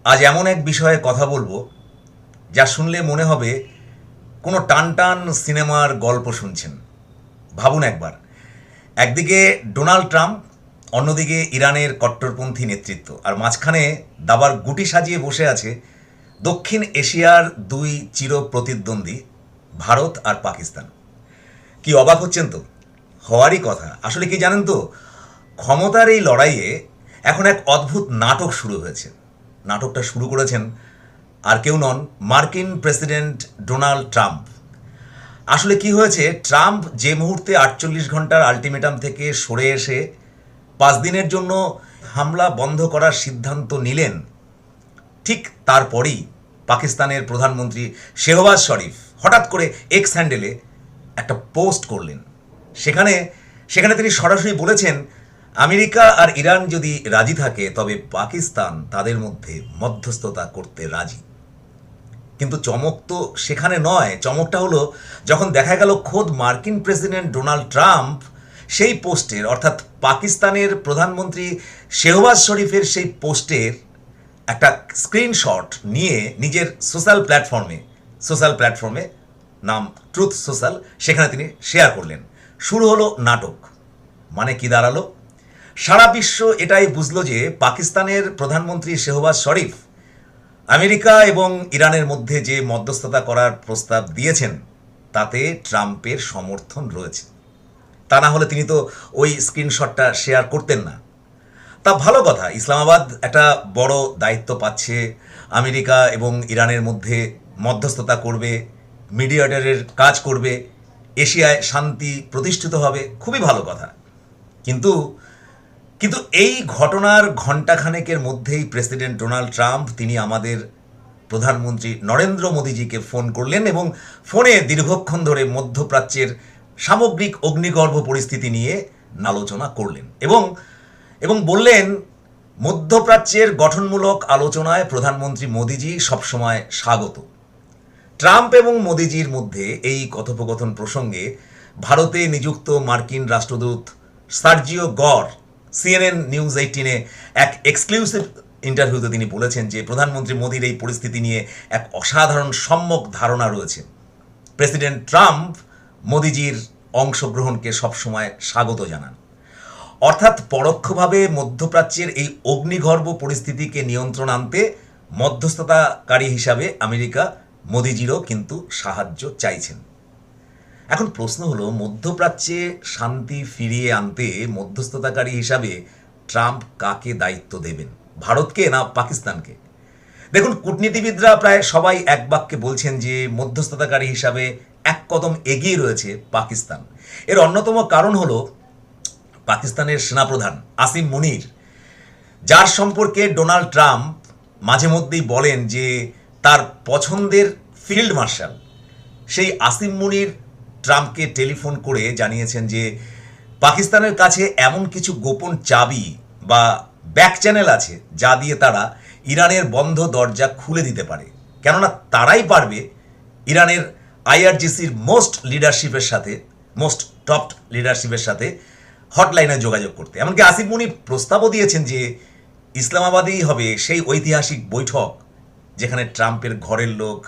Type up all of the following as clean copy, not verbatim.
আজ এমন এক বিষয়ে কথা বলবো যা শুনলে মনে হবে কোনো টান টান সিনেমার গল্প শুনছেন। ভাবুন একবার, একদিকে ডোনাল্ড ট্রাম্প, অন্যদিকে ইরানের কট্টরপন্থী নেতৃত্ব, আর মাঝখানে দাবার গুটি সাজিয়ে বসে আছে দক্ষিণ এশিয়ার দুই চির প্রতিদ্বন্দ্বী ভারত আর পাকিস্তান। কি অবাক হচ্ছেন তো? হওয়ারই কথা। আসলে কি জানেন তো, ক্ষমতার এই লড়াইয়ে এখন এক অদ্ভুত নাটক শুরু হয়েছে। নাটকটা শুরু করেছেন আর কেউ নন, মার্কিন প্রেসিডেন্ট ডোনাল্ড ট্রাম্প। আসলে কি হয়েছে, ট্রাম্প যে মুহূর্তে 48 ঘন্টার আলটিমেটাম থেকে সরে এসে 5 দিনের জন্য হামলা বন্ধ করার সিদ্ধান্ত নিলেন, ঠিক তারপরেই পাকিস্তানের প্রধানমন্ত্রী শেহবাজ শরীফ হঠাৎ করে এক্স হ্যান্ডেলে একটা পোস্ট করলেন। সেখানে সেখানে তিনি সরাসরি বলেছেন, আমেরিকা আর ইরান যদি রাজি থাকে তবে পাকিস্তান তাদের মধ্যে মধ্যস্থতা করতে রাজি। কিন্তু চমক তো সেখানে নয়, চমকটা হলো যখন দেখা গেল খোদ মার্কিন প্রেসিডেন্ট ডোনাল্ড ট্রাম্প সেই পোস্টের, অর্থাৎ পাকিস্তানের প্রধানমন্ত্রী শেহবাজ শরীফের সেই পোস্টের একটা স্ক্রিনশট নিয়ে নিজের সোশ্যাল প্ল্যাটফর্মে নাম ট্রুথ সোশ্যাল, সেখানে তিনি শেয়ার করলেন। শুরু হলো নাটক। মানে কি দাঁড়ালো, সারা বিশ্ব এটাই বুঝলো যে পাকিস্তানের প্রধানমন্ত্রী শেহবাজ শরীফ আমেরিকা এবং ইরানের মধ্যে যে মধ্যস্থতা করার প্রস্তাব দিয়েছেন তাতে ট্রাম্পের সমর্থন রয়েছে। তা না হলে তিনি তো ওই স্ক্রিনশটটা শেয়ার করতেন না। তা ভালো কথা, ইসলামাবাদ একটা বড় দায়িত্ব পাচ্ছে, আমেরিকা এবং ইরানের মধ্যে মধ্যস্থতা করবে, মিডিয়েটরের কাজ করবে, এশিয়ায় শান্তি প্রতিষ্ঠিত হবে, খুবই ভালো কথা। কিন্তু কিন্তু এই ঘটনার ঘণ্টাখানেকের মধ্যেই প্রেসিডেন্ট ডোনাল্ড ট্রাম্প তিনি আমাদের প্রধানমন্ত্রী নরেন্দ্র মোদীজিকে ফোন করলেন এবং ফোনে দীর্ঘক্ষণ ধরে মধ্যপ্রাচ্যের সামগ্রিক অগ্নিগর্ভ পরিস্থিতি নিয়ে আলোচনা করলেন এবং এবং বললেন, মধ্যপ্রাচ্যের গঠনমূলক আলোচনায় প্রধানমন্ত্রী মোদীজি সবসময় স্বাগত। ট্রাম্প এবং মোদীজির মধ্যে এই কথোপকথন প্রসঙ্গে ভারতে নিযুক্ত মার্কিন রাষ্ট্রদূত সার্জিও গর সিএনএন নিউজ 18-এ এক এক্সক্লুসিভ ইন্টারভিউতে তিনি বলেছেন যে প্রধানমন্ত্রী মোদীর এই পরিস্থিতি নিয়ে এক অসাধারণ সম্যক ধারণা রয়েছে। প্রেসিডেন্ট ট্রাম্প মোদীজির অংশগ্রহণকে সবসময় স্বাগত জানান। অর্থাৎ পরোক্ষভাবে মধ্যপ্রাচ্যের এই অগ্নিগর্ভ পরিস্থিতিকে নিয়ন্ত্রণ আনতে মধ্যস্থতাকারী হিসাবে আমেরিকা মোদীজিরও কিন্তু সাহায্য চাইছেন। এখন প্রশ্ন হলো, মধ্যপ্রাচ্যে শান্তি ফিরিয়ে আনতে মধ্যস্থতাকারী হিসাবে ট্রাম্প কাকে দায়িত্ব দেবেন, ভারতকে না পাকিস্তানকে? দেখুন, কূটনীতিবিদরা প্রায় সবাই এক বাক্যে বলছেন যে মধ্যস্থতাকারী হিসাবে এক কদম এগিয়ে রয়েছে পাকিস্তান। এর অন্যতম কারণ হলো পাকিস্তানের সেনাপ্রধান আসিম মুনির, যার সম্পর্কে ডোনাল্ড ট্রাম্প মাঝে মধ্যেই বলেন যে তার পছন্দের ফিল্ড মার্শাল। সেই আসিম মুনির ট্রাম্পকে টেলিফোন করে জানিয়েছেন যে পাকিস্তানের কাছে এমন কিছু গোপন চাবি বা ব্যাক চ্যানেল আছে যা দিয়ে তারা ইরানের বন্ধ দরজা খুলে দিতে পারে, কেননা তারাই পারবে ইরানের আইআরজিসির মোস্ট টপ লিডারশিপের সাথে হটলাইনে যোগাযোগ করতে। এমনকি আসিফ মুনির প্রস্তাবও দিয়েছেন যে ইসলামাবাদেই হবে সেই ঐতিহাসিক বৈঠক যেখানে ট্রাম্পের ঘরের লোক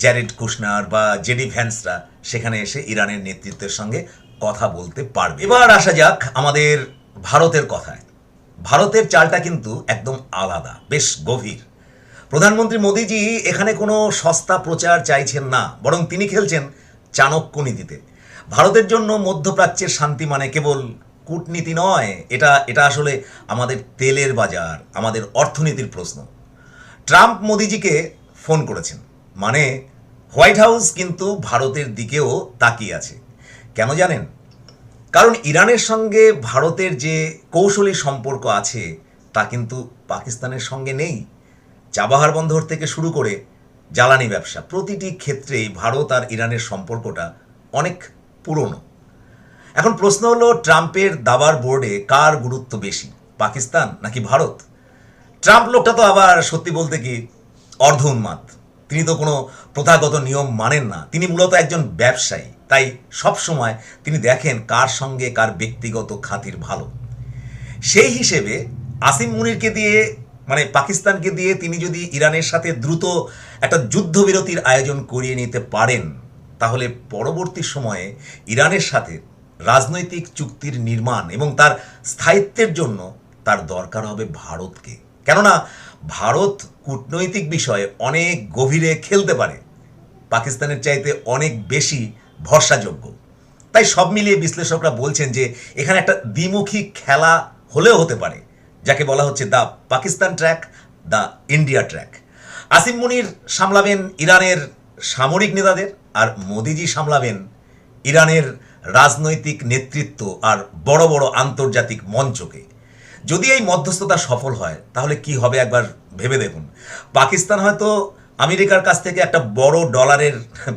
জ্যারেড কুশনার বা জেডি ভ্যান্সরা সেখানে এসে ইরানের নেতৃত্বের সঙ্গে কথা বলতে পারবে। এবার আসা যাক আমাদের ভারতের কথায়। ভারতের চালটা কিন্তু একদম আলাদা, বেশ গভীর। প্রধানমন্ত্রী মোদীজি এখানে কোনো সস্তা প্রচার চাইছেন না, বরং তিনি খেলছেন চাণক্য নীতিতে। ভারতের জন্য মধ্যপ্রাচ্যের শান্তি মানে কেবল কূটনীতি নয়, এটা আসলে আমাদের তেলের বাজার, আমাদের অর্থনীতির প্রশ্ন। ট্রাম্প মোদীজিকে ফোন করেছেন মানে হোয়াইট হাউস কিন্তু ভারতের দিকেও তাকিয়ে আছে। কেন জানেন? কারণ ইরানের সঙ্গে ভারতের যে কৌশলী সম্পর্ক আছে তা কিন্তু পাকিস্তানের সঙ্গে নেই। চাবাহার বন্দর থেকে শুরু করে জ্বালানি ব্যবসা, প্রতিটি ক্ষেত্রেই ভারত আর ইরানের সম্পর্কটা অনেক পুরনো। এখন প্রশ্ন হলো, ট্রাম্পের দাবার বোর্ডে কার গুরুত্ব বেশি, পাকিস্তান নাকি ভারত? ট্রাম্প লোকটা তো আবার সত্যি বলতে কি অর্ধ উন্মাদ। তিনি তো কোনো প্রথাগত নিয়ম মানেন না, তিনি মূলত একজন ব্যবসায়ী। তাই সব সময় তিনি দেখেন কার সঙ্গে কার ব্যক্তিগত খাতির ভালো। সেই হিসেবে আসিম মুনিরকে দিয়ে মানে পাকিস্তানকে দিয়ে তিনি যদি ইরানের সাথে দ্রুত একটা যুদ্ধবিরতির আয়োজন করিয়ে নিতে পারেন, তাহলে পরবর্তী সময়ে ইরানের সাথে রাজনৈতিক চুক্তির নির্মাণ এবং তার স্থায়িত্বের জন্য তার দরকার হবে ভারতকে। কেননা ভারত কূটনৈতিক বিষয়ে অনেক গভীরে খেলতে পারে, পাকিস্তানের চাইতে অনেক বেশি ভরসাযোগ্য। তাই সব মিলিয়ে বিশ্লেষকরা বলছেন যে এখানে একটা দ্বিমুখী খেলা হলেও হতে পারে, যাকে বলা হচ্ছে the Pakistan track, the India track. Asim Munir সামলাবেন ইরানের সামরিক নেতাদের, আর মোদিজি সামলাবেন ইরানের রাজনৈতিক নেতৃত্ব আর বড় বড় আন্তর্জাতিক মঞ্চকে। যদি এই মধ্যস্থতা সফল হয় তাহলে কি হবে একবার ভেবে দেখুন। পাকিস্তান হয়তো আমেরিকার কাছ থেকে একটা বড় ডলারের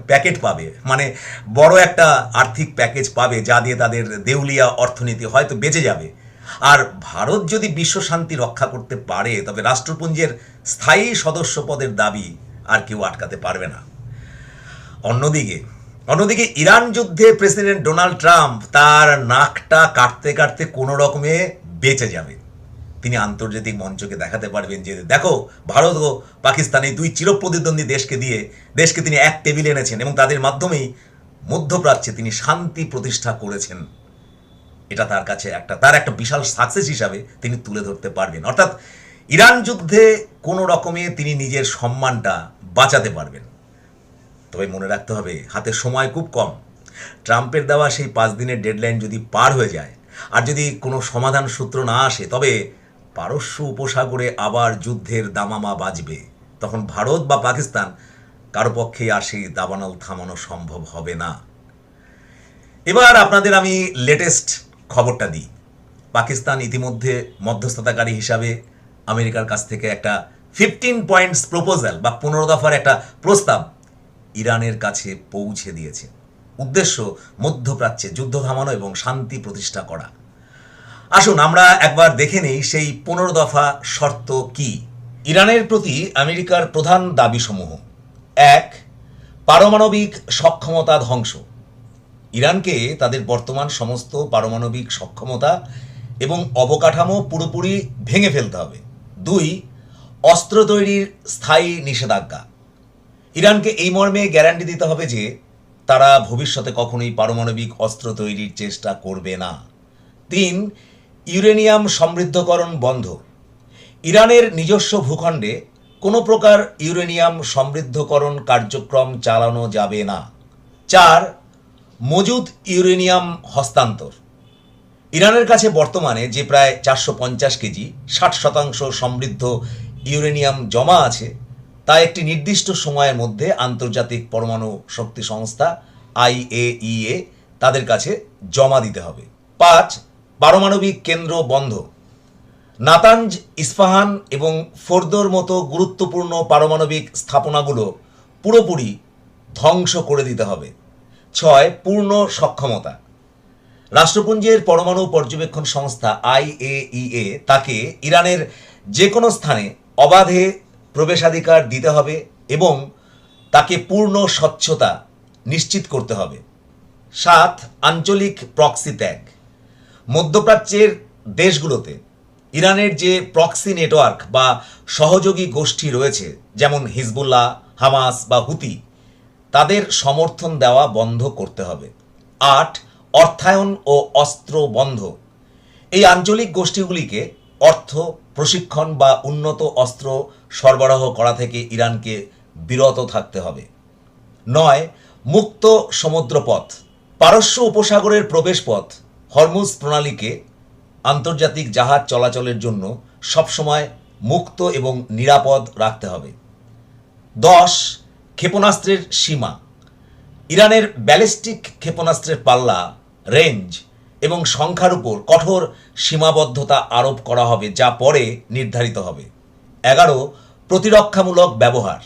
প্যাকেট পাবে, মানে বড় একটা আর্থিক প্যাকেজ পাবে, যা দিয়ে তাদের দেউলিয়া অর্থনীতি হয়তো বেঁচে যাবে। আর ভারত যদি বিশ্ব শান্তি রক্ষা করতে পারে, তবে রাষ্ট্রপুঞ্জের স্থায়ী সদস্য পদের দাবি আর কেউ আটকাতে পারবে না। অন্যদিকে ইরান যুদ্ধে প্রেসিডেন্ট ডোনাল্ড ট্রাম্প তার নাকটা কাটতে কাটতে কোনো রকমে বেঁচে যাবে। তিনি আন্তর্জাতিক মঞ্চকে দেখাতে পারবেন যে দেখো, ভারত ও পাকিস্তান এই দুই চিরপ্রতিদ্বন্দ্বী দেশকে তিনি এক টেবিলে এনেছেন এবং তাদের মাধ্যমেই মধ্যপ্রাচ্যে তিনি শান্তি প্রতিষ্ঠা করেছেন। এটা তার একটা বিশাল সাকসেস হিসাবে তিনি তুলে ধরতে পারবেন। অর্থাৎ ইরান যুদ্ধে কোনো রকমে তিনি নিজের সম্মানটা বাঁচাতে পারবেন। তবে মনে রাখতে হবে, হাতে সময় খুব কম। ট্রাম্পের দেওয়া সেই 5 দিনের ডেডলাইন যদি পার হয়ে যায় আর যদি কোনো সমাধান সূত্র না আসে, তবে পারস্য উপসাগরে আবার যুদ্ধের দামামা বাজবে। তখন ভারত বা পাকিস্তান কারো পক্ষেই আর সেই দাবানল থামানো সম্ভব হবে না। এবার আপনাদের আমি লেটেস্ট খবরটা দিই। পাকিস্তান ইতিমধ্যে মধ্যস্থতাকারী হিসাবে আমেরিকার কাছ থেকে একটা 15 পয়েন্টস প্রপোজাল বা 15 দফার একটা প্রস্তাব ইরানের কাছে পৌঁছে দিয়েছে। উদ্দেশ্য মধ্যপ্রাচ্যে যুদ্ধ থামানো এবং শান্তি প্রতিষ্ঠা করা। আসুন আমরা একবার দেখে নেই সেই 15 দফা শর্ত কি। ইরানের প্রতি আমেরিকার প্রধান দাবিসমূহ: 1. পারমাণবিক সক্ষমতা ধ্বংস। ইরানকে তাদের বর্তমান সমস্ত পারমাণবিক সক্ষমতা এবং অবকাঠামো পুরোপুরি ভেঙে ফেলতে হবে। 2. অস্ত্র তৈরির স্থায়ী নিষেধাজ্ঞা। ইরানকে এই মর্মে গ্যারান্টি দিতে হবে যে তারা ভবিষ্যতে কখনোই পারমাণবিক অস্ত্র তৈরির চেষ্টা করবে না। 3. ইউরেনিয়াম সমৃদ্ধকরণ বন্ধ। ইরানের নিজস্ব ভূখণ্ডে কোনো প্রকার ইউরেনিয়াম সমৃদ্ধকরণ কার্যক্রম চালানো যাবে না। 4. মজুদ ইউরেনিয়াম হস্তান্তর। ইরানের কাছে বর্তমানে যে প্রায় 450 কেজি 60% সমৃদ্ধ ইউরেনিয়াম জমা আছে, তা একটি নির্দিষ্ট সময়ের মধ্যে আন্তর্জাতিক পরমাণু শক্তি সংস্থা IAEA তাদের কাছে জমা দিতে হবে। 5. পারমাণবিক কেন্দ্র বন্ধ। নাতাঞ্জ, ইস্পাহান এবং ফোর্দোর মতো গুরুত্বপূর্ণ পারমাণবিক স্থাপনাগুলো পুরোপুরি ধ্বংস করে দিতে হবে। 6. পূর্ণ সক্ষমতা। রাষ্ট্রপুঞ্জের পরমাণু পর্যবেক্ষণ সংস্থা IAEA তাকে ইরানের যে কোনো স্থানে অবাধে প্রবেশাধিকার দিতে হবে এবং তাকে পূর্ণ স্বচ্ছতা নিশ্চিত করতে হবে। 7. আঞ্চলিক প্রক্সি ত্যাগ। মধ্যপ্রাচ্যের দেশগুলোতে ইরানের যে প্রক্সি নেটওয়ার্ক বা সহযোগী গোষ্ঠী রয়েছে, যেমন হিজবুল্লাহ, হামাস বা হুতি, তাদের সমর্থন দেওয়া বন্ধ করতে হবে। 8. অর্থায়ন ও অস্ত্র বন্ধ। এই আঞ্চলিক গোষ্ঠীগুলিকে অর্থ, প্রশিক্ষণ বা উন্নত অস্ত্র সরবরাহ করা থেকে ইরানকে বিরত থাকতে হবে। 9. মুক্ত সমুদ্রপথ। পারস্য উপসাগরের প্রবেশপথ হরমুজ প্রণালীকে আন্তর্জাতিক জাহাজ চলাচলের জন্য সবসময় মুক্ত এবং নিরাপদ রাখতে হবে। 10. ক্ষেপণাস্ত্রের সীমা। ইরানের ব্যালিস্টিক ক্ষেপণাস্ত্রের পাল্লা, রেঞ্জ এবং সংখ্যার উপর কঠোর সীমাবদ্ধতা আরোপ করা হবে, যা পরে নির্ধারিত হবে। 11. প্রতিরক্ষামূলক ব্যবহার।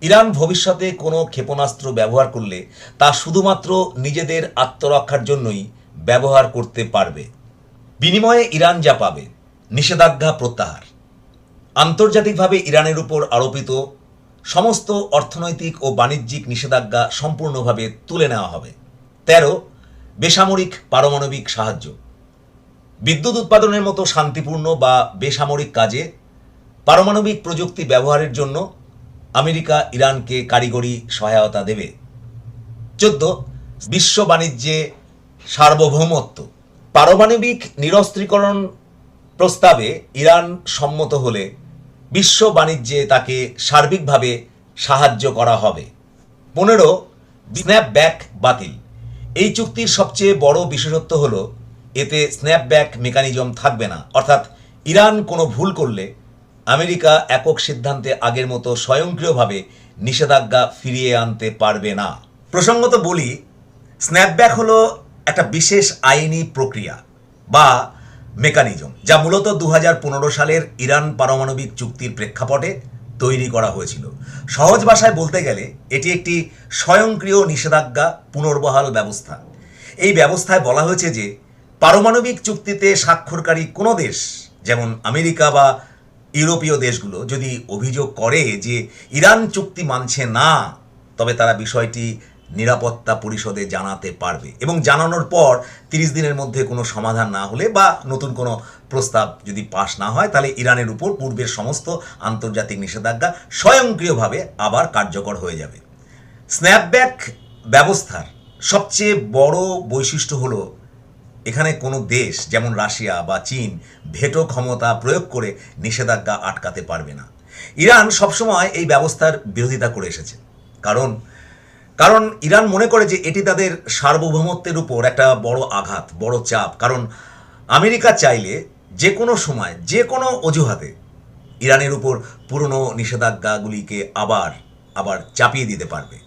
ইরান ভবিষ্যতে কোনো ক্ষেপণাস্ত্র ব্যবহার করলে তা শুধুমাত্র নিজেদের আত্মরক্ষার জন্যই ব্যবহার করতে পারবে। বিনিময়ে ইরান যা পাবে: নিষেধাজ্ঞা প্রত্যাহার। আন্তর্জাতিকভাবে ইরানের উপর আরোপিত সমস্ত অর্থনৈতিক ও বাণিজ্যিক নিষেধাজ্ঞা সম্পূর্ণভাবে তুলে নেওয়া হবে। 13. বেসামরিক পারমাণবিক সাহায্য। বিদ্যুৎ উৎপাদনের মতো শান্তিপূর্ণ বা বেসামরিক কাজে পারমাণবিক প্রযুক্তি ব্যবহারের জন্য আমেরিকা ইরানকে কারিগরি সহায়তা দেবে। 14 বিশ্ব বাণিজ্যে সার্বভৌমত্ব। পারমাণবিক নিরস্ত্রীকরণ প্রস্তাবে ইরান সম্মত হলে বিশ্ব বাণিজ্যে তাকে সার্বিকভাবে সাহায্য করা হবে। 15 স্ন্যাপব্যাক বাতিল। এই চুক্তির সবচেয়ে বড় বিশেষত্ব হল এতে স্ন্যাপব্যাক মেকানিজম থাকবে না, অর্থাৎ ইরান কোনো ভুল করলে আমেরিকা একক সিদ্ধান্তে আগের মতো স্বয়ংক্রিয়ভাবে নিষেধাজ্ঞা ফিরিয়ে আনতে পারবে না। প্রসঙ্গত বলি, স্ন্যাপব্যাক হলো একটা বিশেষ আইনি প্রক্রিয়া বা মেকানিজম যা মূলত 2015 সালের ইরান পারমাণবিক চুক্তির প্রেক্ষাপটে তৈরি করা হয়েছিল। সহজ ভাষায় বলতে গেলে এটি একটি স্বয়ংক্রিয় নিষেধাজ্ঞা পুনর্বহাল ব্যবস্থা। এই ব্যবস্থায় বলা হয়েছে যে পারমাণবিক চুক্তিতে স্বাক্ষরকারী কোনো দেশ, যেমন আমেরিকা বা ইউরোপীয় দেশগুলো, যদি অভিযোগ করে যে ইরান চুক্তি মানছে না, তবে তারা বিষয়টি নিরাপত্তা পরিষদে জানাতে পারবে এবং জানানোর পর 30 দিনের মধ্যে কোনো সমাধান না হলে বা নতুন কোনো প্রস্তাব যদি পাশ না হয়, তাহলে ইরানের উপর পূর্বের সমস্ত আন্তর্জাতিক নিষেধাজ্ঞা স্বয়ংক্রিয়ভাবে আবার কার্যকর হয়ে যাবে। স্ন্যাপব্যাক ব্যবস্থার সবচেয়ে বড় বৈশিষ্ট্য হলো এখানে কোনো দেশ যেমন রাশিয়া বা চীন ভেটো ক্ষমতা প্রয়োগ করে নিষেধাজ্ঞা আটকাতে পারবে না। ইরান সবসময় এই ব্যবস্থার বিরোধিতা করে এসেছে, কারণ ইরান মনে করে যে এটি তাদের সার্বভৌমত্বের উপর একটা বড় আঘাত, বড় চাপ। কারণ আমেরিকা চাইলে যে কোনো সময় যে কোনো অজুহাতে ইরানের উপর পুরনো নিষেধাজ্ঞাগুলিকে আবার চাপিয়ে দিতে পারবে।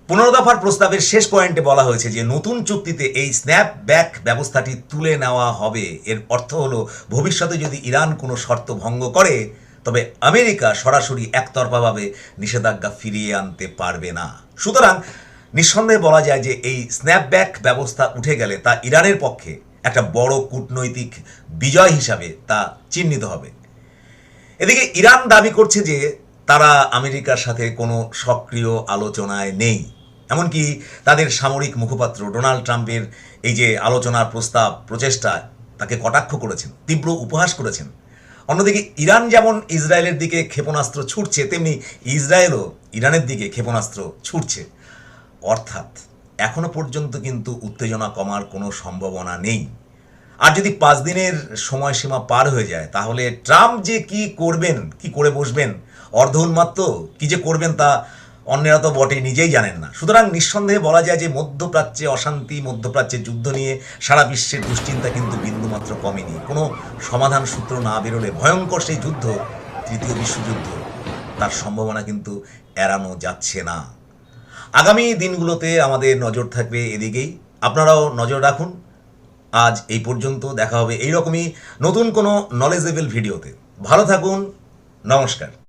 15 দফার প্রস্তাবের শেষ পয়েন্টে বলা হয়েছে যে নতুন চুক্তিতে এই স্ন্যাপব্যাক ব্যবস্থাটি তুলে নেওয়া হবে। এর অর্থ হলো ভবিষ্যতে যদি ইরান কোনো শর্ত ভঙ্গ করে, তবে আমেরিকা সরাসরি একতরফাভাবে নিষেধাজ্ঞা ফিরিয়ে আনতে পারবে না। সুতরাং নিঃসন্দেহে বলা যায় যে এই স্ন্যাপব্যাক ব্যবস্থা উঠে গেলে তা ইরানের পক্ষে একটা বড় কূটনৈতিক বিজয় হিসাবে তা চিহ্নিত হবে। এদিকে ইরান দাবি করছে যে তারা আমেরিকার সাথে কোনো সক্রিয় আলোচনায় নেই। এমনকি তাদের সামরিক মুখপাত্র ডোনাল্ড ট্রাম্পের এই যে আলোচনার প্রচেষ্টা, তাকে কটাক্ষ করেছেন, তীব্র উপহাস করেছেন। অন্যদিকে ইরান যেমন ইসরায়েলের দিকে ক্ষেপণাস্ত্র ছুটছে, তেমনি ইসরায়েলও ইরানের দিকে ক্ষেপণাস্ত্র ছুটছে। অর্থাৎ এখনো পর্যন্ত কিন্তু উত্তেজনা কমার কোনো সম্ভাবনা নেই। আর যদি 5 দিনের সময়সীমা পার হয়ে যায়, তাহলে ট্রাম্প যে কি করবেন, কি করে বসবেন, অর্ধ উন্মাত্ত কি যে করবেন তা অন্যেরা তো বটে নিজেই জানেন না। সুতরাং নিঃসন্দেহে বলা যায় যে মধ্যপ্রাচ্যে অশান্তি, মধ্যপ্রাচ্যে যুদ্ধ নিয়ে সারা বিশ্বের দুশ্চিন্তা কিন্তু বিন্দুমাত্র কমেনি। কোনো সমাধান সূত্র না বেরোলে ভয়ঙ্কর সেই যুদ্ধ, তৃতীয় বিশ্বযুদ্ধ, তার সম্ভাবনা কিন্তু এড়ানো যাচ্ছে না। আগামী দিনগুলোতে আমাদের নজর থাকবে এদিকেই, আপনারাও নজর রাখুন। আজ এই পর্যন্ত, দেখা হবে এইরকমই নতুন কোনো নলেজেবল ভিডিওতে। ভালো থাকুন, নমস্কার।